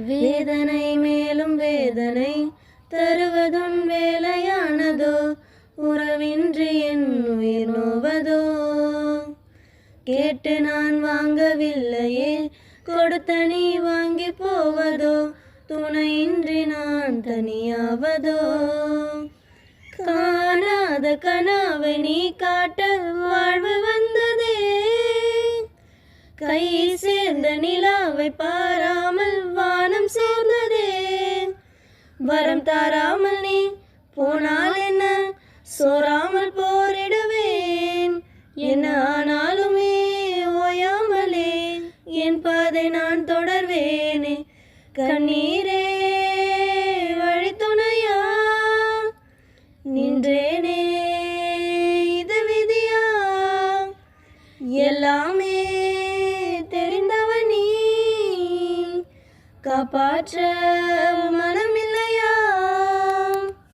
வேதனை மேலும் வேதனை தருவதுன் வேலையானதோ, உறவின்றி என் உயிர் நோவதோ. கேட்டு நான் வாங்கவில்லையே, கொடுத்த நீ வாங்கி போவதோ, துணையின்றி நான் தனியாவதோ. காணாத கனாவை நீ காட்ட வாழ்வு வந்ததே, கை சேர்ந்த நிலாவை பாராமல் வானம் சேர்ந்ததே. வரம் தாராமல் நீ போனால் என்ன, சோறாமல் போரிடுவேன். என்ன ஆனாலுமே ஓயாமலே என் பாதை நான் தொடர்வேனே. கண்ணீரே வழித்துணையா நின்றேனே, இது விதியா? எல்லாமே தெரிந்தவன் நீ, காப்பாற்ற